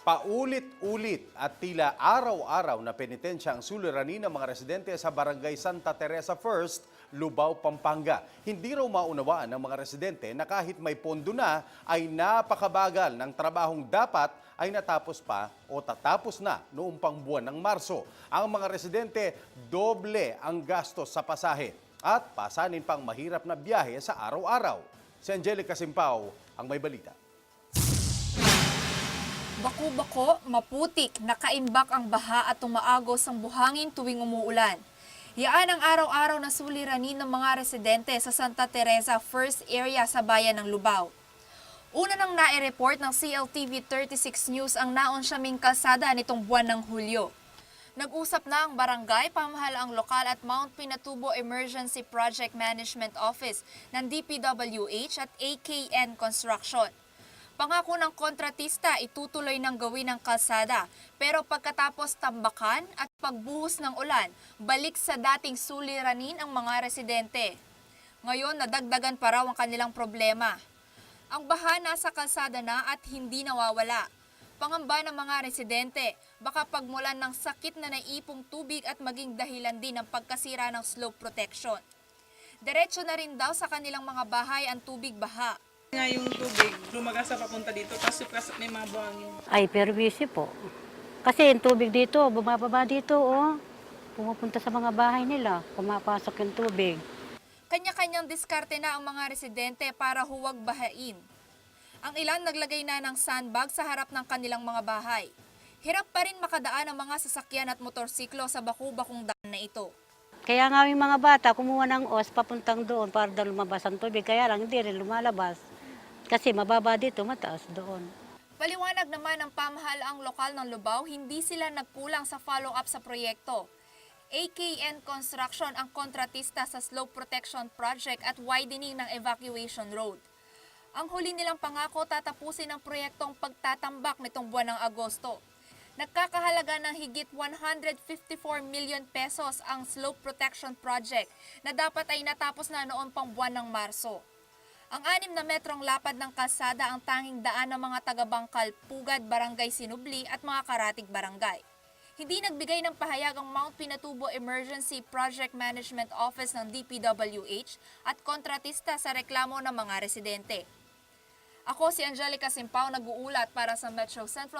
Paulit-ulit at tila araw-araw na penitensya ang suliranin ng mga residente sa barangay Santa Tereza 1st, Lubao, Pampanga. Hindi raw maunawaan ng mga residente na kahit may pondo na ay napakabagal ng trabahong dapat ay natapos pa o tatapos na noong pangbuwan ng Marso. Ang mga residente, doble ang gastos sa pasahe at pasanin pang mahirap na biyahe sa araw-araw. Si Angelica Simpao ang may balita. Baku-bako, maputik, nakaimbak ang baha at tumaagos ang buhangin tuwing umuulan. Yaan ang araw-araw na suliranin ng mga residente sa Santa Tereza First Area sa bayan ng Lubao. Una nang nai-report ng CLTV36 News ang naunsyaming kalsada nitong buwan ng Hulyo. Nag-usap na ang barangay, pamahalaang lokal at Mount Pinatubo Emergency Project Management Office ng DPWH at AKN Construction. Pangako ng kontratista, itutuloy ng gawin ng kalsada. Pero pagkatapos tambakan at pagbuhos ng ulan, balik sa dating suliranin ang mga residente. Ngayon, nadagdagan pa raw ang kanilang problema. Ang baha nasa kalsada na at hindi nawawala. Pangamba ng mga residente, baka pagmulan ng sakit na naipong tubig at maging dahilan din ng pagkasira ng slope protection. Diretso na rin daw sa kanilang mga bahay ang tubig baha. Nga yung tubig, lumagasa papunta dito, kasi may mga buhangin. Ay, perwisyo po. Kasi yung tubig dito, bumababa dito, oh. Pumupunta sa mga bahay nila, pumapasok yung tubig. Kanya-kanyang diskarte na ang mga residente para huwag bahain. Ang ilan naglagay na ng sandbag sa harap ng kanilang mga bahay. Hirap pa rin makadaan ang mga sasakyan at motorsiklo sa baku-bakong daan na ito. Kaya nga yung mga bata, kumuha ng os papuntang doon para daw lumabas ang tubig. Kaya lang hindi rin lumalabas. Kasi mababa dito, mataas doon. Paliwanag naman ng pamahalaang lokal ng Lubao, hindi sila nagkulang sa follow-up sa proyekto. AKN Construction ang kontratista sa slope protection project at widening ng evacuation road. Ang huli nilang pangako, tatapusin ang proyektong pagtatambak nitong buwan ng Agosto. Nagkakahalaga ng higit 154 million pesos ang slope protection project na dapat ay natapos na noon pang buwan ng Marso. Ang 6 na metrong lapad ng kalsada ang tanging daan ng mga taga-Bangkal, Pugad, Barangay Sinubli at mga karatig barangay. Hindi nagbigay ng pahayag ang Mount Pinatubo Emergency Project Management Office ng DPWH at kontratista sa reklamo ng mga residente. Ako si Angelica Simpao, nag-uulat para sa Metro Central.